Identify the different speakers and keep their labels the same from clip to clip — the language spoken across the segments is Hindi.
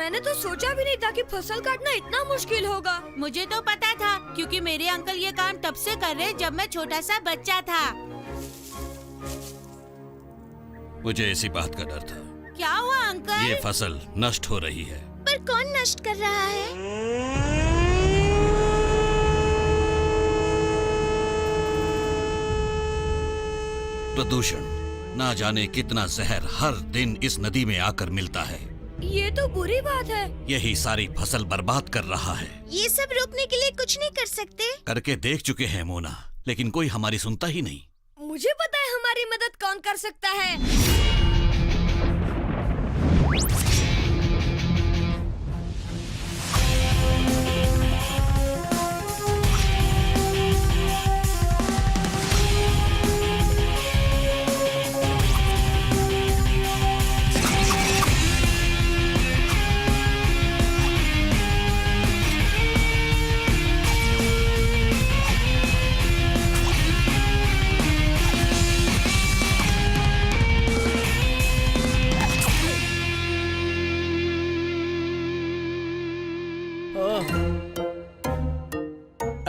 Speaker 1: मैंने तो सोचा भी नहीं था कि फसल काटना इतना मुश्किल होगा।
Speaker 2: मुझे तो पता था, क्योंकि मेरे अंकल ये काम तब से कर रहे जब मैं छोटा सा बच्चा था।
Speaker 3: मुझे इसी बात का डर था।
Speaker 2: क्या हुआ अंकल?
Speaker 3: ये फसल नष्ट हो रही है।
Speaker 2: पर कौन नष्ट कर रहा है?
Speaker 3: प्रदूषण। ना जाने कितना जहर हर दिन इस नदी में आकर मिलता है।
Speaker 1: ये तो बुरी बात है।
Speaker 3: यही सारी फसल बर्बाद कर रहा है।
Speaker 2: ये सब रोकने के लिए कुछ नहीं कर सकते?
Speaker 3: करके देख चुके हैं मोना, लेकिन कोई हमारी सुनता ही नहीं।
Speaker 1: मुझे पता है हमारी मदद कौन कर सकता है।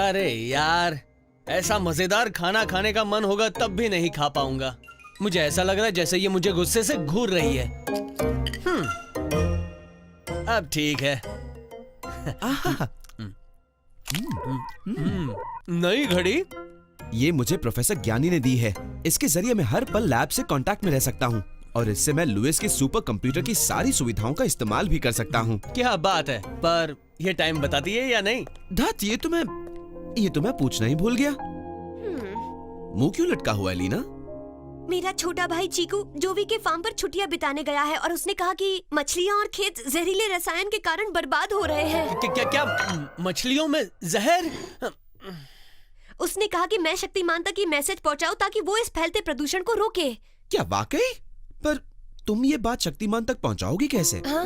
Speaker 4: अरे यार, ऐसा मजेदार खाना खाने का मन होगा तब भी नहीं खा पाऊंगा। मुझे ऐसा लग रहा है जैसे ये मुझे गुस्से से घूर रही है। अब ठीक है। नई घड़ी?
Speaker 5: ये मुझे प्रोफेसर ज्ञानी ने दी है। इसके जरिए मैं हर पल लैब से कांटेक्ट में रह सकता हूँ और इससे मैं लुइस के सुपर कंप्यूटर की सारी सुविधाओं का इस्तेमाल भी कर सकता हूँ।
Speaker 4: क्या बात है, पर ये टाइम बताती है या नहीं?
Speaker 5: धत, ये तो मैं पूछना ही भूल गया। मुंह क्यों लटका हुआ है लीना?
Speaker 1: मेरा छोटा भाई चीकू जोवी के फार्म पर छुट्टियां बिताने गया है और उसने कहा कि मछलियां और खेत जहरीले रसायन के कारण बर्बाद हो रहे हैं।
Speaker 4: क्या मछलियों में जहर?
Speaker 1: उसने कहा कि मैं शक्तिमान तक ये मैसेज पहुंचाऊं ताकि वो इस फैलते प्रदूषण को रोके।
Speaker 5: क्या वाकई? पर तुम ये बात शक्तिमान तक पहुंचाओगी कैसे?
Speaker 1: हाँ?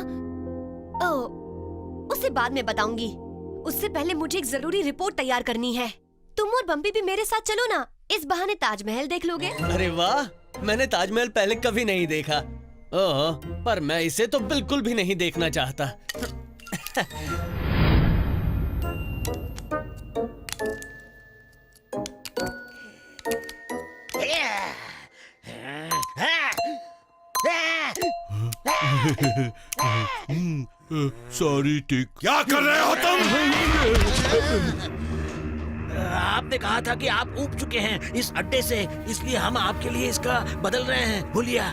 Speaker 1: उसे बाद में बताऊंगी। उससे पहले मुझे एक जरूरी रिपोर्ट तैयार करनी है। तुम और बम्पी भी मेरे साथ चलो ना, इस बहाने ताजमहल देख लोगे।
Speaker 4: अरे वाह, मैंने ताजमहल पहले कभी नहीं देखा। ओह, पर मैं इसे तो बिल्कुल भी नहीं देखना चाहता।
Speaker 3: सॉरी टिक।
Speaker 6: क्या कर रहे हो तुम?
Speaker 7: आपने कहा था कि आप ऊब चुके हैं इस अड्डे से, इसलिए हम आपके लिए इसका बदल रहे हैं। भूलिया।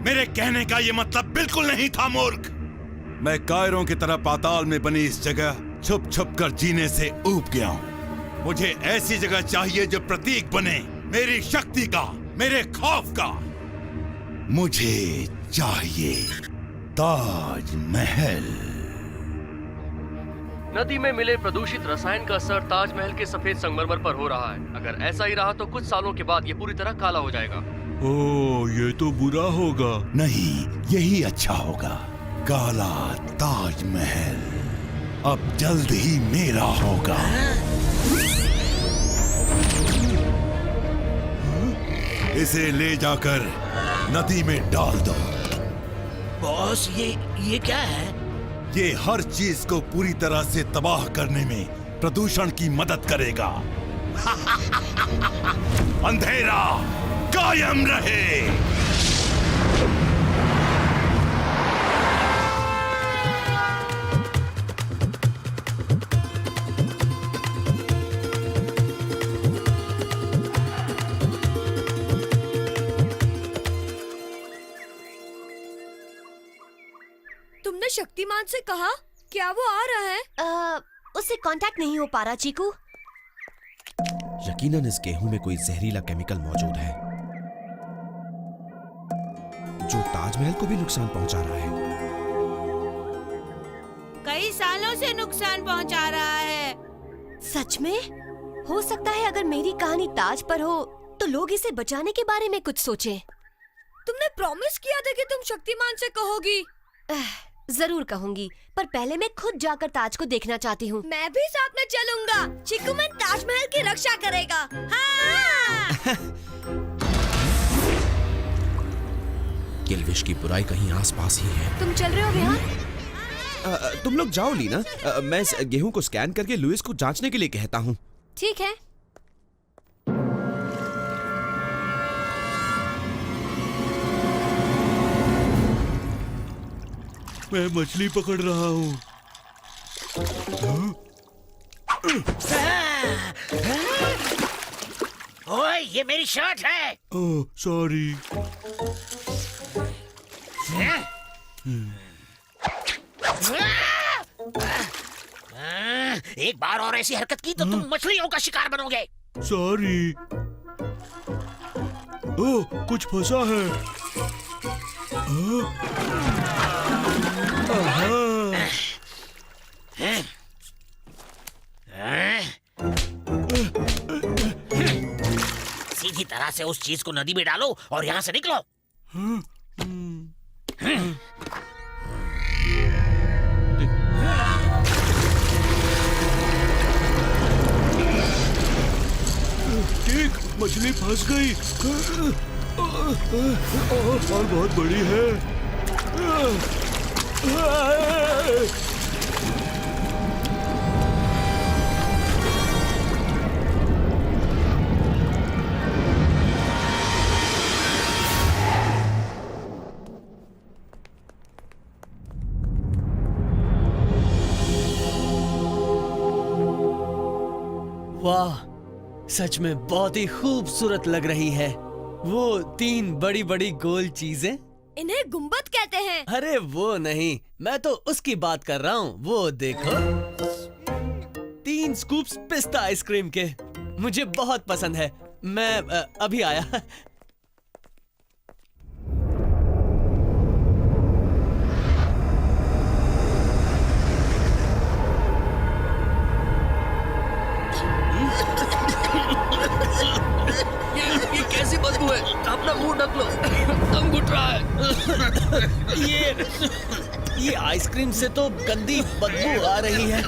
Speaker 6: मेरे कहने का ये मतलब बिल्कुल नहीं था मूर्ख। मैं कायरों की तरह पाताल में बनी इस जगह छुप छुप कर जीने से ऊब गया हूँ। मुझे ऐसी जगह चाहिए जो प्रतीक बने मेरी शक्ति का, मेरे खौफ का। मुझे चाहिए ताजमहल।
Speaker 8: नदी में मिले प्रदूषित रसायन का असर ताजमहल के सफेद संगमरमर पर हो रहा है। अगर ऐसा ही रहा तो कुछ सालों के बाद ये पूरी तरह काला हो जाएगा।
Speaker 6: ओह, ये तो बुरा होगा। नहीं, यही अच्छा होगा। काला ताजमहल अब जल्द ही मेरा होगा। इसे ले जाकर नदी में डाल दो।
Speaker 7: बॉस, ये क्या है?
Speaker 6: ये हर चीज को पूरी तरह से तबाह करने में प्रदूषण की मदद करेगा। अंधेरा कायम रहे।
Speaker 1: तुमने शक्तिमान से कहा? क्या वो आ रहा है? उससे कांटेक्ट नहीं हो पा रहा चीकू।
Speaker 5: यकीनन इस गेहूं में कोई जहरीला केमिकल मौजूद है जो ताजमहल को भी नुकसान पहुंचा रहा है।
Speaker 2: कई सालों से नुकसान पहुंचा रहा है।
Speaker 1: सच में? हो सकता है अगर मेरी कहानी ताज पर हो तो लोग इसे बचाने के बारे में कुछ सोचें। तुमने प्रॉमिस किया था कि तुम शक्तिमान से कहोगी। जरूर कहूंगी, पर पहले मैं खुद जाकर ताज को देखना चाहती हूँ। मैं भी साथ में चलूंगा। चिकूमैन ताजमहल की रक्षा करेगा। हाँ।
Speaker 5: किल्विश की बुराई कहीं आसपास ही है।
Speaker 1: तुम चल रहे हो विहान?
Speaker 5: तुम लोग जाओ लीना, मैं इस गेहूं को स्कैन करके लुइस को जांचने के लिए कहता हूँ।
Speaker 1: ठीक है।
Speaker 6: मैं मछली पकड़ रहा हूँ।
Speaker 7: ओए, ये मेरी शर्ट है।
Speaker 6: ओह, सॉरी।
Speaker 7: एक बार और ऐसी हरकत की तो तुम मछलियों का शिकार बनोगे।
Speaker 6: सॉरी। ओह, कुछ फंसा है।
Speaker 7: सीधी तरह से उस चीज को नदी में डालो और यहाँ से निकलो।
Speaker 6: ठीक, मछली फंस गई और बहुत बड़ी है।
Speaker 4: वाह, सच में बहुत ही खूबसूरत लग रही है। वो 3 बड़ी बड़ी गोल चीजें।
Speaker 1: इन्हें गुंबद कहते हैं।
Speaker 4: अरे वो नहीं, मैं तो उसकी बात कर रहा हूँ। वो देखो, 3 स्कूप्स पिस्ता आइसक्रीम के। मुझे बहुत पसंद है। मैं अभी आया।
Speaker 8: ये कैसी बदबू है? अपना मुंह ढक लो, दम घुट रहा है।
Speaker 4: ये आइसक्रीम से तो गंदी बदबू आ रही है।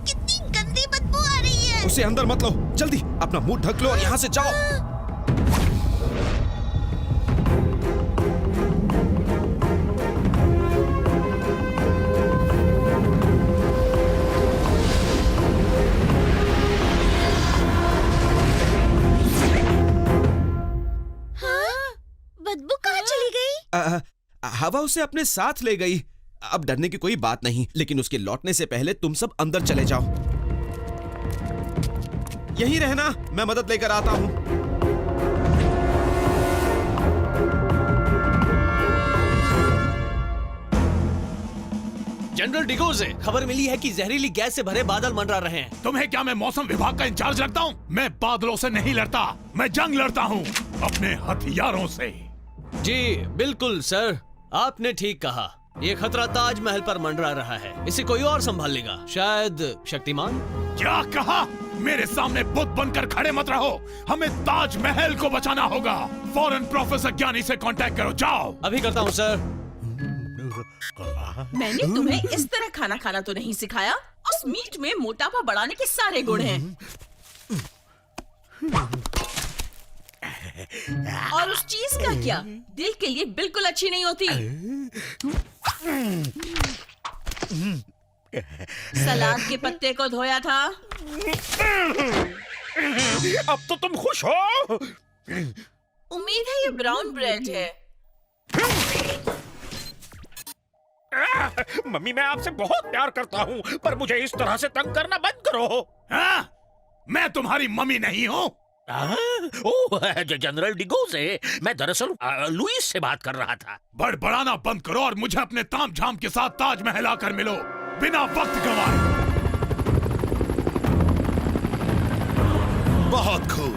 Speaker 1: कितनी गंदी बदबू आ रही है।
Speaker 5: उसे अंदर मत लो, जल्दी अपना मुंह ढक लो और यहाँ से जाओ।
Speaker 1: बदबू कहाँ चली गई?
Speaker 5: हवा उसे अपने साथ ले गई। अब डरने की कोई बात नहीं, लेकिन उसके लौटने से पहले तुम सब अंदर चले जाओ। यहीं रहना, मैं मदद लेकर आता हूं।
Speaker 4: जनरल डिगोजे, खबर मिली है कि जहरीली गैस से भरे बादल मंडरा रहे हैं।
Speaker 6: तुम्हें क्या मैं मौसम विभाग का इंचार्ज लगता हूँ? मैं बादलों से नहीं लड़ता, मैं जंग लड़ता हूँ अपने हथियारों से।
Speaker 4: जी बिल्कुल सर, आपने ठीक कहा। ये खतरा ताजमहल पर मंडरा रहा है। इसे कोई और संभाल लेगा, शायद शक्तिमान।
Speaker 6: क्या कहा? मेरे सामने बुत बनकर खड़े मत रहो। हमें ताजमहल को बचाना होगा। फौरन प्रोफेसर ज्ञानी से कांटेक्ट करो, जाओ।
Speaker 4: अभी करता हूँ सर।
Speaker 9: मैंने तुम्हें इस तरह खाना खाना तो नहीं सिखाया। उस मीट में मोटापा बढ़ाने के सारे गुण हैं। और उस चीज का क्या? दिल के लिए बिल्कुल अच्छी नहीं होती। सलाद के पत्ते को धोया था।
Speaker 7: अब तो तुम खुश हो।
Speaker 9: उम्मीद है ये ब्राउन ब्रेड है।
Speaker 7: मम्मी, मैं आपसे बहुत प्यार करता हूँ, पर मुझे इस तरह से तंग करना बंद करो।
Speaker 6: हाँ? मैं तुम्हारी मम्मी नहीं हूँ।
Speaker 7: ओह, जनरल डिगोजे, मैं दरअसल लुइस से बात कर रहा था।
Speaker 6: बड़बड़ाना बंद करो और मुझे अपने ताम झाम के साथ ताजमहल आकर मिलो, बिना वक्त गंवाए। बहुत खूब।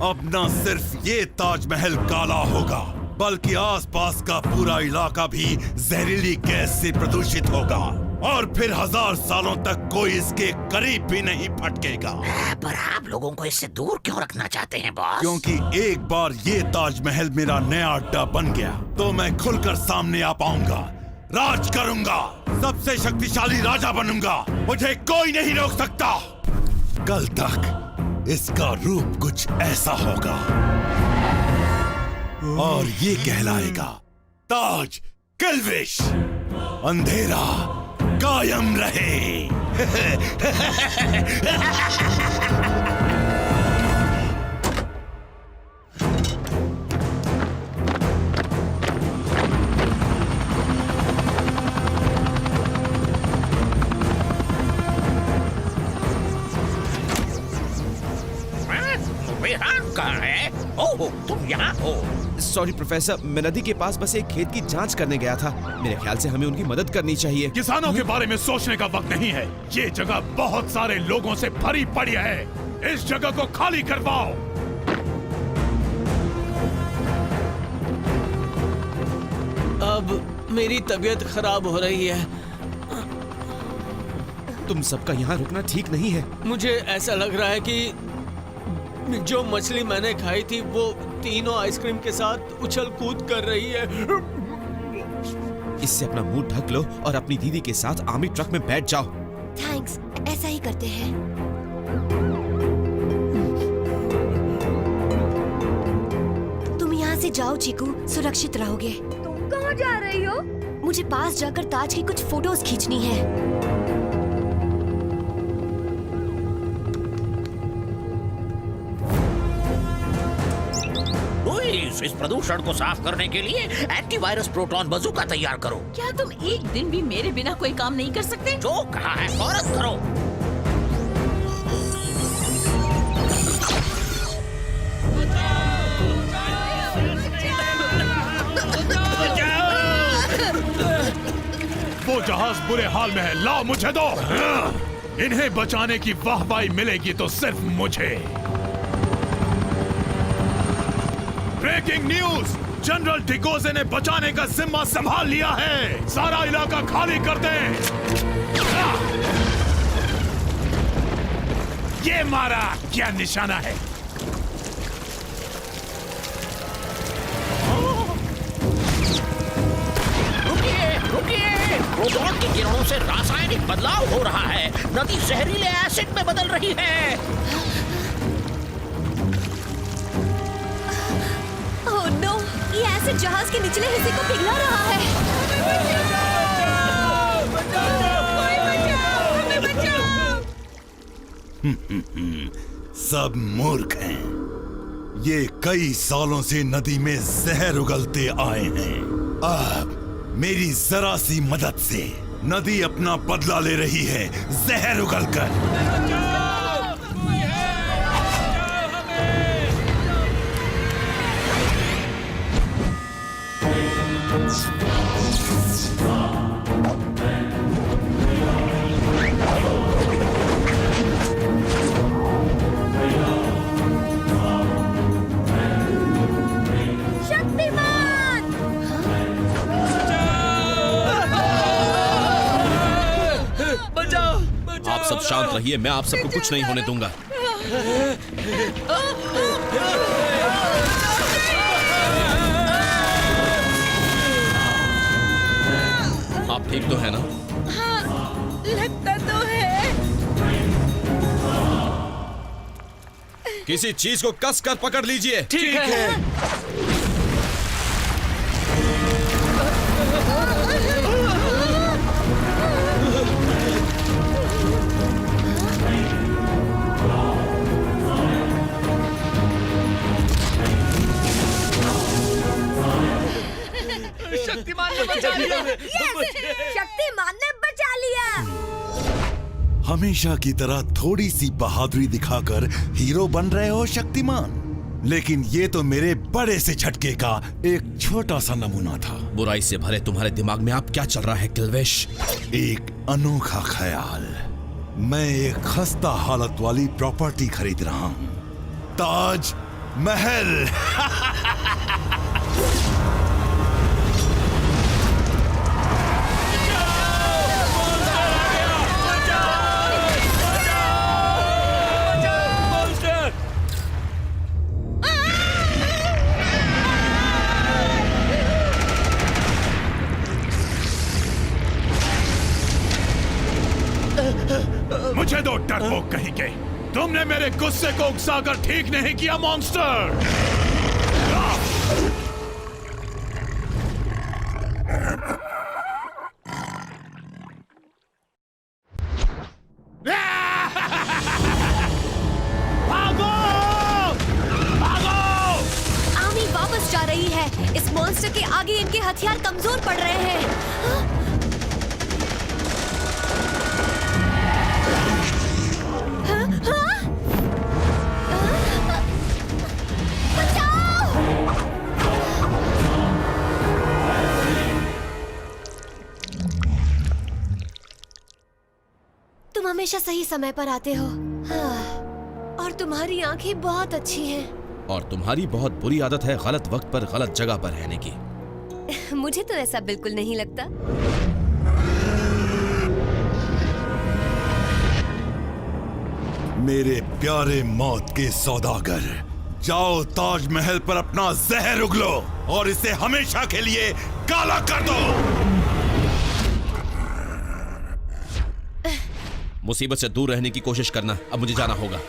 Speaker 6: अब न सिर्फ ये ताजमहल काला होगा, बल्कि आसपास का पूरा इलाका भी जहरीली गैस से प्रदूषित होगा, और फिर 1000 सालों तक कोई इसके करीब भी नहीं फटकेगा।
Speaker 7: पर आप लोगों को इससे दूर क्यों रखना चाहते हैं बॉस?
Speaker 6: क्योंकि एक बार ये ताजमहल मेरा नया अड्डा बन गया तो मैं खुलकर सामने आ पाऊंगा। राज करूंगा, सबसे शक्तिशाली राजा बनूंगा, मुझे कोई नहीं रोक सकता। कल तक इसका रूप कुछ ऐसा होगा और ये कहलाएगा ताज किल्विश। अंधेरा कायम रहे।
Speaker 7: विहान कहाँ है? ओह, तुम यहाँ हो।
Speaker 5: सॉरी प्रोफेसर, मैं नदी के पास बस एक खेत की जांच करने गया था। मेरे ख्याल से हमें उनकी मदद करनी चाहिए।
Speaker 6: किसानों के बारे में सोचने का वक्त नहीं है। ये जगह बहुत सारे लोगों से भरी पड़ी है। इस जगह को खाली करवाओ।
Speaker 4: अब मेरी तबीयत खराब हो रही है।
Speaker 5: तुम सबका यहाँ रुकना ठीक नहीं है।
Speaker 4: मुझे ऐसा लग रहा है कि जो मछली मैंने खाई थी वो तीनों आइसक्रीम के साथ उछल कूद कर रही है।
Speaker 5: इससे अपना मुंह ढक लो और अपनी दीदी के साथ आर्मी ट्रक में बैठ जाओ।
Speaker 1: थैंक्स, ऐसा ही करते हैं। तुम यहाँ से जाओ चीकू, सुरक्षित रहोगे। तुम कहाँ जा रही हो? मुझे पास जाकर ताज की कुछ फोटोज खींचनी है।
Speaker 7: इस प्रदूषण को साफ करने के लिए एंटीवायरस प्रोटॉन बजूका तैयार करो।
Speaker 9: क्या तुम एक दिन भी मेरे बिना कोई काम नहीं कर सकते?
Speaker 7: जो कहा है फौरन करो।
Speaker 6: वो जहाज बुरे हाल में है, लाओ मुझे दो। इन्हें बचाने की वाहवाही मिलेगी तो सिर्फ मुझे। ब्रेकिंग न्यूज, जनरल डिगोजे ने बचाने का जिम्मा संभाल लिया है। सारा इलाका खाली कर दें। ये मारा क्या निशाना है?
Speaker 7: रुकिए, रुकिए। प्रोटॉन की किरणों से रासायनिक बदलाव हो रहा है। नदी जहरीले एसिड में बदल रही है।
Speaker 1: ओह नो, ये एसिड जहाज के निचले हिस्से को पिघला रहा है।
Speaker 6: सब मूर्ख हैं। ये कई सालों से नदी में जहर उगलते आए हैं। अब मेरी जरा सी मदद से नदी अपना बदला ले रही है, जहर उगलकर।
Speaker 5: आप सब शांत रहिए, मैं आप सबको कुछ नहीं होने दूंगा। आप ठीक तो है ना?
Speaker 1: हाँ, लगता तो है।
Speaker 5: किसी चीज को कस कर पकड़ लीजिए।
Speaker 4: ठीक है। शक्तिमान ने बचा लिया।
Speaker 1: शक्तिमान ने बचा लिया।
Speaker 6: हमेशा की तरह थोड़ी सी बहादुरी दिखाकर हीरो बन रहे हो शक्तिमान, लेकिन ये तो मेरे बड़े से झटके का एक छोटा सा नमूना था।
Speaker 5: बुराई से भरे तुम्हारे दिमाग में आप क्या चल रहा है किल्विश?
Speaker 6: एक अनोखा ख्याल। मैं एक खस्ता हालत वाली प्रॉपर्टी खरीद रहा हूँ, ताज महल। मुझे दो डरपोक कहीं के। तुमने मेरे गुस्से को उकसाकर ठीक नहीं किया मॉन्स्टर। भागो! भागो!
Speaker 1: आर्मी वापस जा रही है। इस मॉन्स्टर के आगे इनके हथियार कमजोर पड़ रहे हैं। हाँ? हाँ? हाँ? हाँ? बचाओ! तुम हमेशा सही समय पर आते हो। हाँ। और तुम्हारी आंखें बहुत अच्छी हैं।
Speaker 5: और तुम्हारी बहुत बुरी आदत है गलत वक्त पर गलत जगह पर रहने की।
Speaker 1: मुझे तो ऐसा बिल्कुल नहीं लगता।
Speaker 6: मेरे प्यारे मौत के सौदागर, जाओ ताजमहल पर अपना जहर उगलो और इसे हमेशा के लिए काला कर दो।
Speaker 5: मुसीबत से दूर रहने की कोशिश करना। अब मुझे जाना होगा।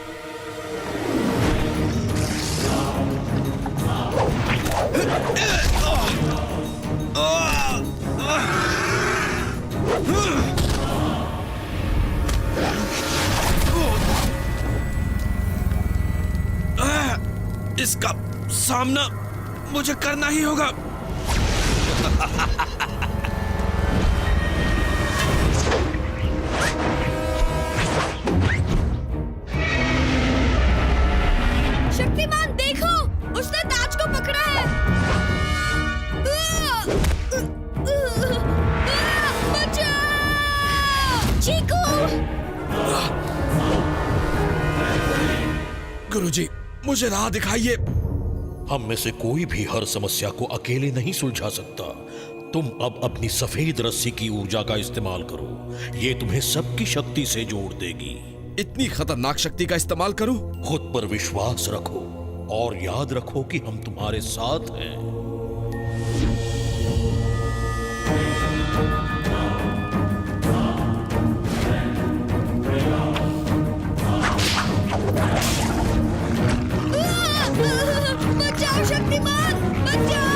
Speaker 5: इसका सामना मुझे करना ही होगा।
Speaker 1: शक्तिमान देखो, उसने ताज को पकड़ा है। बचाओ! चीकू!
Speaker 5: गुरुजी, मुझे राह दिखाइए।
Speaker 7: हम में से कोई भी हर समस्या को अकेले नहीं सुलझा सकता। तुम अब अपनी सफेद रस्सी की ऊर्जा का इस्तेमाल करो। ये तुम्हें सबकी शक्ति से जोड़ देगी।
Speaker 5: इतनी खतरनाक शक्ति का इस्तेमाल करूं?
Speaker 7: खुद पर विश्वास रखो और याद रखो कि हम तुम्हारे साथ हैं।
Speaker 1: बचाओ शक्तिमान, बचाओ!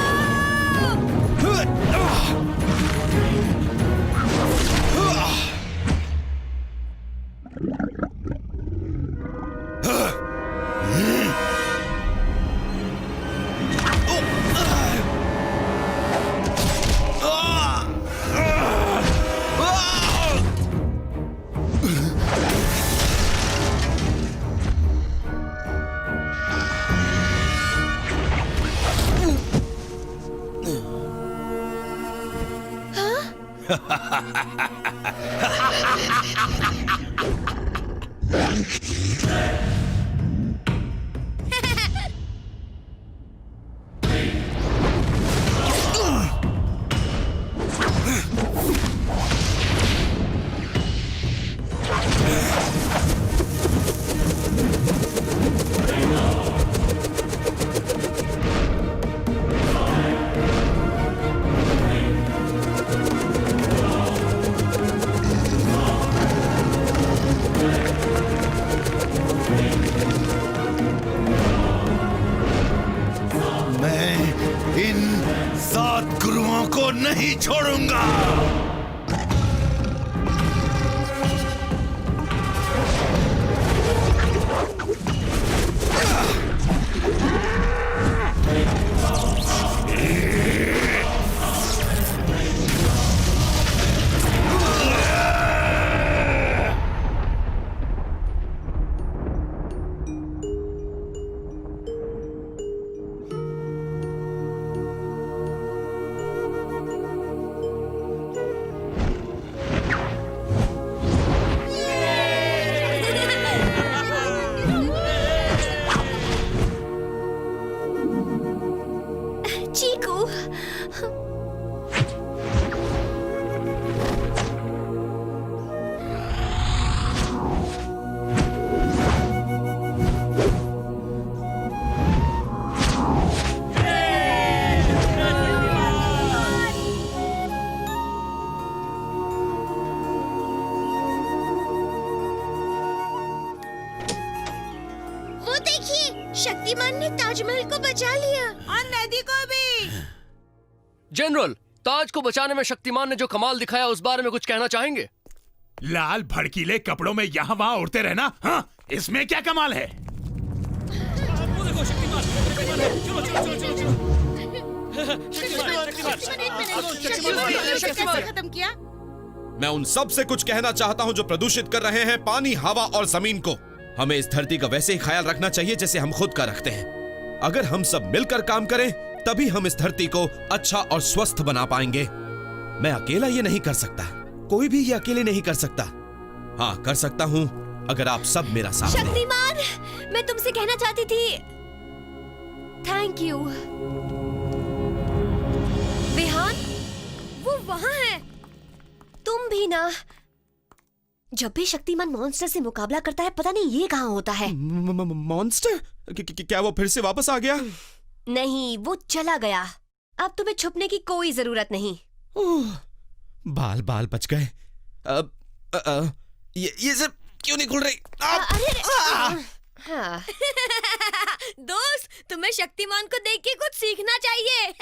Speaker 6: नहीं छोड़ूंगा।
Speaker 1: शक्तिमान ने ताजमहल को बचा लिया
Speaker 2: और नदी को भी।
Speaker 8: जनरल, ताज को बचाने में शक्तिमान ने जो कमाल दिखाया उस बारे में कुछ कहना चाहेंगे?
Speaker 6: लाल भड़कीले कपड़ों में यहाँ वहाँ उड़ते रहना, हाँ, इसमें क्या कमाल है?
Speaker 2: खत्म किया।
Speaker 5: मैं उन सब से कुछ कहना चाहता हूँ जो प्रदूषित कर रहे हैं पानी, हवा और जमीन को। हमें इस धरती का वैसे ही ख्याल रखना चाहिए जैसे हम खुद का रखते हैं। अगर हम सब मिलकर काम करें तभी हम इस धरती को अच्छा और स्वस्थ बना पाएंगे। मैं अकेला ये नहीं कर सकता, कोई भी ये अकेले नहीं कर सकता। हाँ, कर सकता हूँ अगर आप सब मेरा साथ दें।
Speaker 1: शक्तिमान, मैं तुमसे कहना चाहती थी थैंक यू। विहान, वो वहां है। तुम भी ना। जब भी शक्तिमान मॉन्स्टर से मुकाबला करता है, पता नहीं ये कहाँ होता है।
Speaker 5: मॉन्स्टर? क्या वो फिर से वापस आ गया?
Speaker 1: नहीं, वो चला गया। अब तुम्हें छुपने की कोई जरूरत नहीं।
Speaker 5: बाल बाल बच गए। ये सब क्यों नहीं खुल रही?
Speaker 1: हाँ। दोस्त, तुम्हें शक्तिमान को देख के कुछ सीखना चाहिए।